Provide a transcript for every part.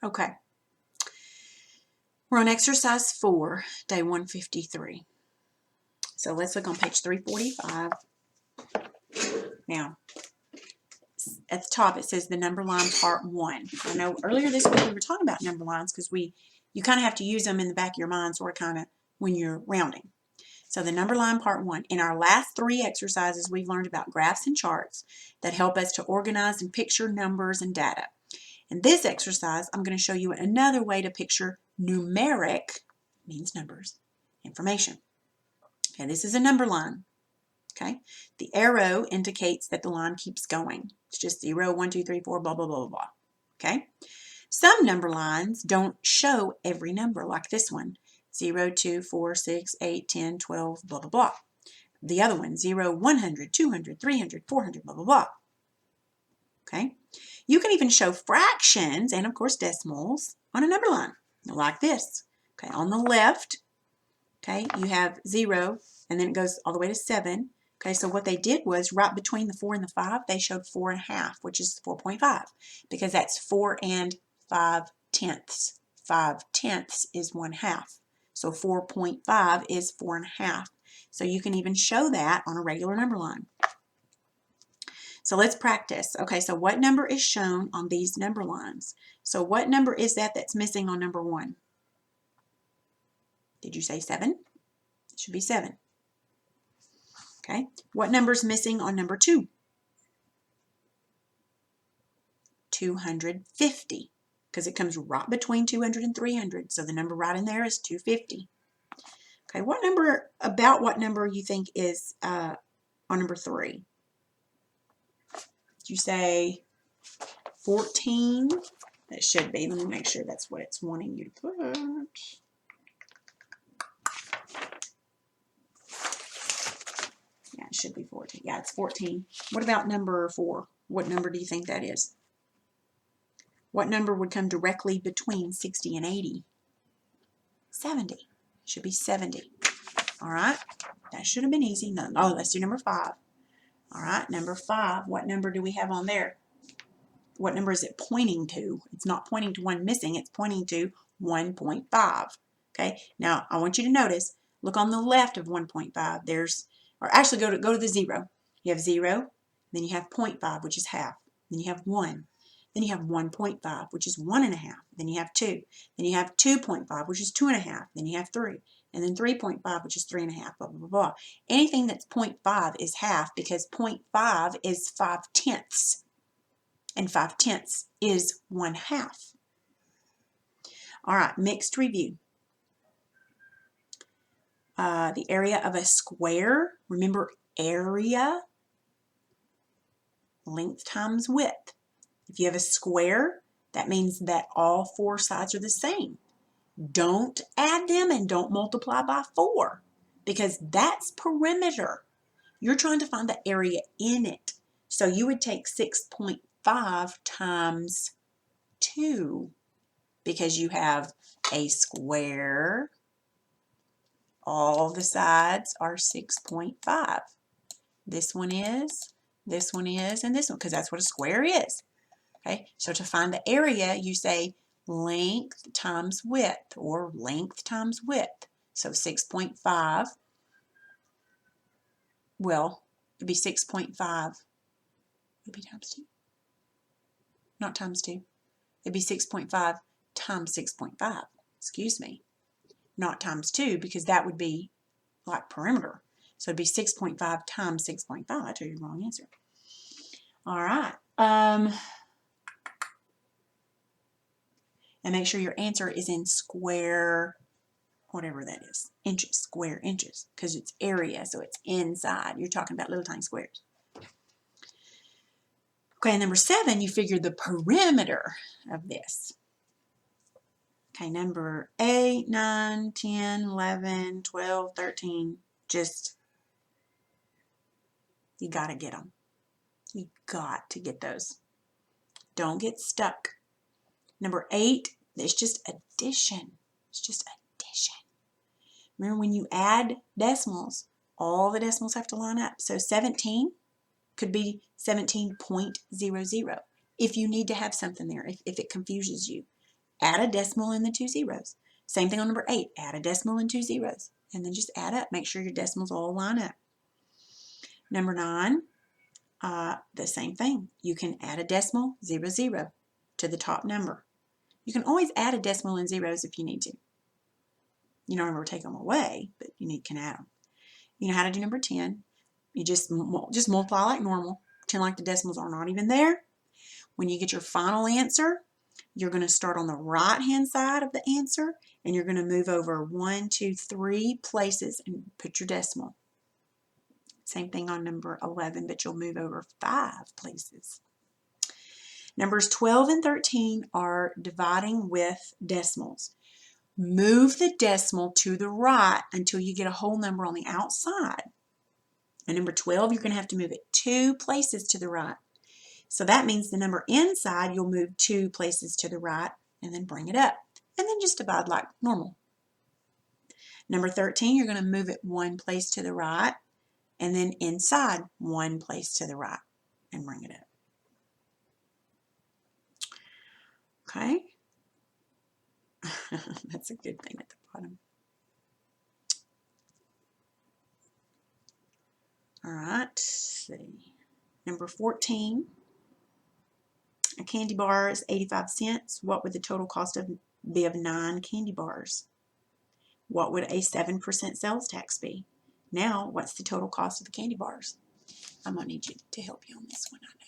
Okay. We're on exercise 4, day 153. So let's look on page 345. Now, at the top it says the number line part 1. I know earlier this week we were talking about number lines because you kind of have to use them in the back of your mind sort of kind of when you're rounding. So the number line part 1. In our last 3 exercises we've learned about graphs and charts that help us to organize and picture numbers and data. In this exercise I'm going to show you another way to picture numeric, means numbers, information. Okay, this is a number line. Okay, the arrow indicates that the line keeps going. It's just 0, 1, 2, 3, 4, blah, blah, blah, blah, blah. Okay, some number lines don't show every number like this one. 0, 2, 4, 6, 8, 10, 12, blah, blah, blah. The other one, 0, 100, 200, 300, 400, blah, blah, blah. Okay, you can even show fractions and, of course, decimals on a number line like this. Okay, on the left, okay, you have 0, and then it goes all the way to 7. Okay, so what they did was right between the 4 and the 5, they showed 4 1/2, which is 4.5, because that's 4 and 5/10. 5/10 is 1/2. So 4.5 is 4 1/2. So you can even show that on a regular number line. So let's practice. Okay, so what number is shown on these number lines? So what number is that that's missing on number 1? Did you say 7? It should be 7. Okay, what number is missing on number 2? 250, because it comes right between 200 and 300. So the number right in there is 250. Okay, what number you think is on number 3? Did you say 14? It should be. Let me make sure that's what it's wanting you to put. Yeah, it should be 14. Yeah, it's 14. What about number 4? What number do you think that is? What number would come directly between 60 and 80? 70. It should be 70. All right. That should have been easy. No. Oh, let's do number 5. All right. Number 5. What number do we have on there? What number is it pointing to? It's not pointing to one missing. It's pointing to 1.5. Okay. Now, I want you to notice, look on the left of 1.5. There's, or actually go to the 0. You have 0. Then you have 0.5, which is half. Then you have 1. Then you have 1.5, which is 1 1/2. Then you have 2. Then you have 2.5, which is 2 1/2. Then you have 3. And then 3.5, which is 3 1/2, blah, blah, blah, blah. Anything that's 0.5 is half because 0.5 is 5/10. And 5/10 is 1/2. All right, mixed review. The area of a square, remember area, length times width. If you have a square, that means that all 4 sides are the same. Don't add them and don't multiply by 4 because that's perimeter. You're trying to find the area in it. So you would take 6.5 times 2 because you have a square. All the sides are 6.5. This one is, and this one, because that's what a square is. Okay, so to find the area, you say length times width, or length times width. So 6.5, well, it'd be 6.5. Would it be times 2? Not times 2. It'd be 6.5 times 6.5. Excuse me. Not times 2, because that would be like perimeter. So it'd be 6.5 times 6.5. I told you the wrong answer. All right. And make sure your answer is in square, whatever that is, inches, square inches, because it's area, so it's inside. You're talking about little tiny squares. Okay, number 7, you figure the perimeter of this. Okay, number 8, 9, 10, 11, 12, 13, just, you got to get them. You got to get those. Don't get stuck. Number 8, it's just addition. It's just addition. Remember when you add decimals, all the decimals have to line up. So 17 could be 17.00 if you need to have something there, if it confuses you. add a decimal and the 2 zeros. Same thing on number 8, add a decimal and 2 zeros. And then just add up, make sure your decimals all line up. Number 9, the same thing. You can add a decimal, 0, 0 to the top number. You can always add a decimal and zeros if you need to. You don't ever take them away, but you can add them. You know how to do number 10. You just multiply like normal, pretend like the decimals are not even there. When you get your final answer, you're going to start on the right-hand side of the answer, and you're going to move over 1, 2, 3 places and put your decimal. Same thing on number 11, but you'll move over 5 places. Numbers 12 and 13 are dividing with decimals. Move the decimal to the right until you get a whole number on the outside. And number 12, you're going to have to move it 2 places to the right. So that means the number inside, you'll move 2 places to the right and then bring it up. And then just divide like normal. Number 13, you're going to move it 1 place to the right and then inside 1 place to the right and bring it up. Okay? That's a good thing at the bottom. All right, let's see. Number 14. A candy bar is 85 cents. What would the total cost be of 9 candy bars? What would a 7% sales tax be? Now, what's the total cost of the candy bars? I'm going to need you to help you on this one, I know.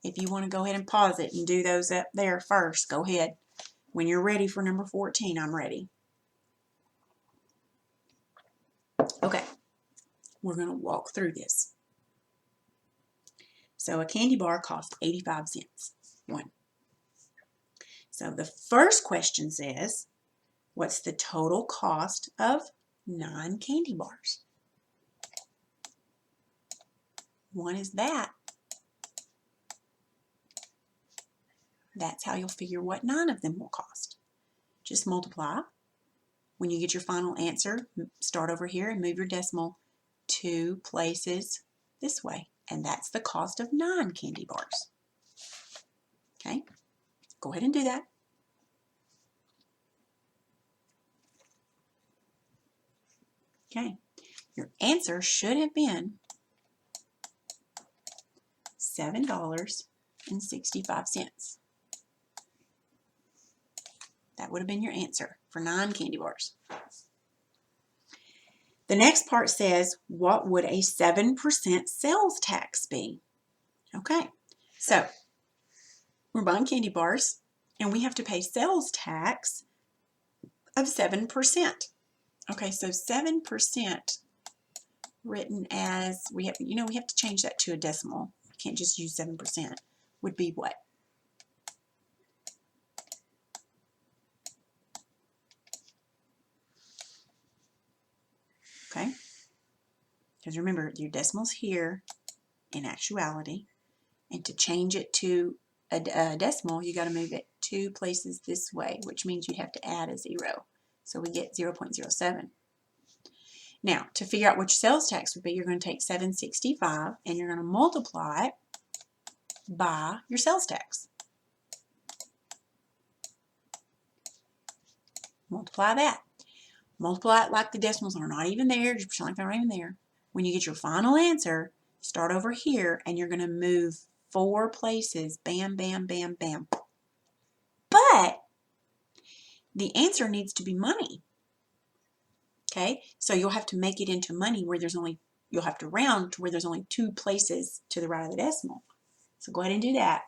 If you want to go ahead and pause it and do those up there first, go ahead. When you're ready for number 14, I'm ready. Okay, we're going to walk through this. So a candy bar costs 85 cents. 1. So the first question says, what's the total cost of 9 candy bars? 1 is that. That's how you'll figure what 9 of them will cost. Just multiply. When you get your final answer, start over here and move your decimal 2 places this way. And that's the cost of 9 candy bars. Okay, go ahead and do that. Okay, your answer should have been $7.65. That would have been your answer for 9 candy bars. The next part says, what would a 7% sales tax be? Okay, so we're buying candy bars and we have to pay sales tax of 7%. Okay, so 7% written as, we have to change that to a decimal. We can't just use 7%. Would be what? Okay, because remember, your decimal's here in actuality, and to change it to a decimal, you got to move it 2 places this way, which means you have to add a 0. So we get 0.07. Now, to figure out what your sales tax would be, you're going to take 765 and you're going to multiply it by your sales tax. Multiply that. Multiply it like the decimals are not even there, just pretend like they're not even there. When you get your final answer, start over here and you're going to move 4 places. Bam, bam, bam, bam. But the answer needs to be money. Okay, so you'll have to make it into money where you'll have to round to where there's only 2 places to the right of the decimal. So go ahead and do that.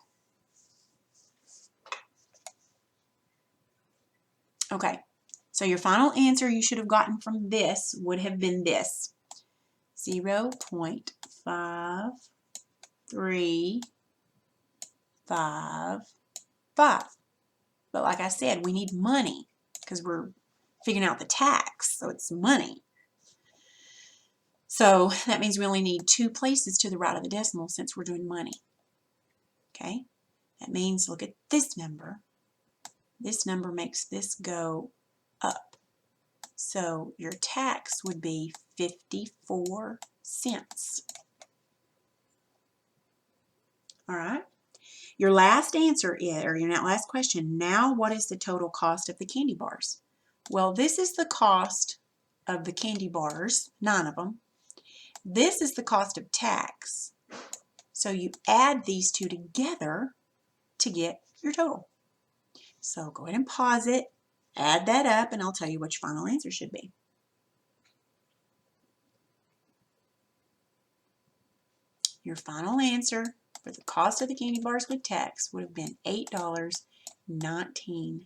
Okay, so your final answer you should have gotten from this would have been this. 0.5355. But like I said, we need money because we're figuring out the tax, so it's money. So that means we only need 2 places to the right of the decimal since we're doing money. Okay, that means look at this number. This number makes this go up. So your tax would be 54 cents. All right. Your last answer is, or your last question, now what is the total cost of the candy bars? Well, this is the cost of the candy bars, 9 of them. This is the cost of tax. So you add these two together to get your total. So go ahead and pause it, add that up, and I'll tell you what your final answer should be. Your final answer for the cost of the candy bars with tax would have been $8.19.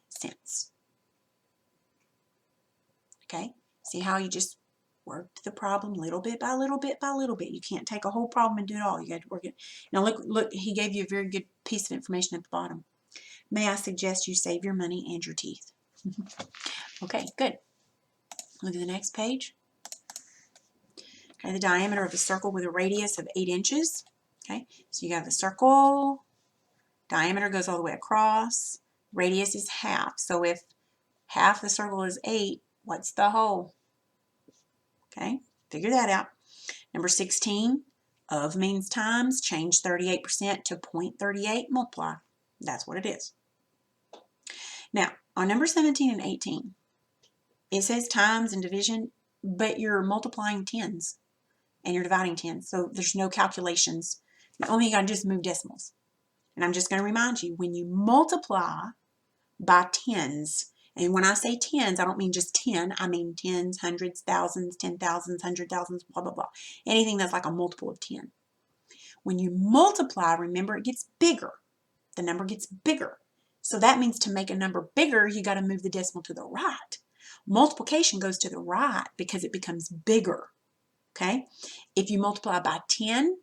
Okay, see how you just worked the problem little bit by little bit by little bit. You can't take a whole problem and do it all. You got to work it. Now look, he gave you a very good piece of information at the bottom. May I suggest you save your money and your teeth? Okay, good. Look at the next page. Okay, the diameter of a circle with a radius of 8 inches. Okay, so you got the circle, diameter goes all the way across, radius is half. So if half the circle is 8, what's the whole? Okay, figure that out. Number 16, of means times, change 38% to 0.38, multiply. That's what it is. Now, on number 17 and 18, it says times and division, but you're multiplying tens and you're dividing tens, so there's no calculations. The only thing you got to do is move decimals. And I'm just going to remind you, when you multiply by tens, and when I say tens, I don't mean just 10, I mean tens, hundreds, thousands, 10,000s, 100,000s, blah, blah, blah. Anything that's like a multiple of 10. When you multiply, remember, it gets bigger. The number gets bigger. So that means to make a number bigger, you got to move the decimal to the right. Multiplication goes to the right because it becomes bigger. Okay? If you multiply by 10,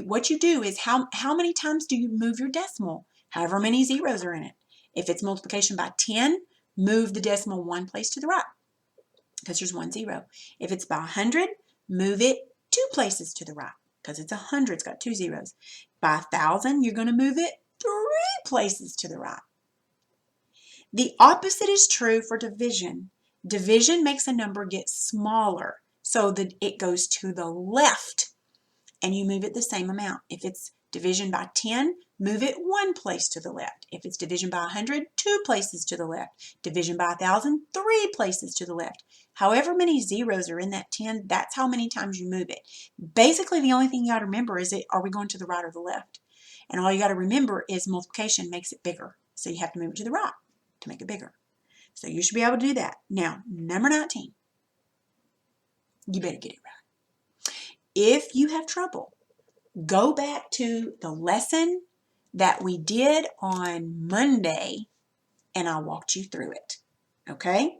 what you do is how many times do you move your decimal? However many zeros are in it. If it's multiplication by 10, move the decimal one place to the right because there's 1 0. If it's by 100, move it 2 places to the right because it's 100. It's got 2 zeros. By 1,000, you're going to move it 3 places to the right. The opposite is true for division. Division makes a number get smaller so that it goes to the left and you move it the same amount. If it's division by 10, move it 1 place to the left. If it's division by 100, 2 places to the left. Division by 1,000, 3 places to the left. However many zeros are in that 10, that's how many times you move it. Basically, the only thing you got to remember is, are we going to the right or the left? And all you got to remember is multiplication makes it bigger. So you have to move it to the right to make it bigger. So you should be able to do that. Now, number 19. You better get it right. If you have trouble, go back to the lesson that we did on Monday and I walked you through it. Okay?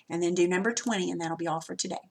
And then do number 20 and that'll be all for today.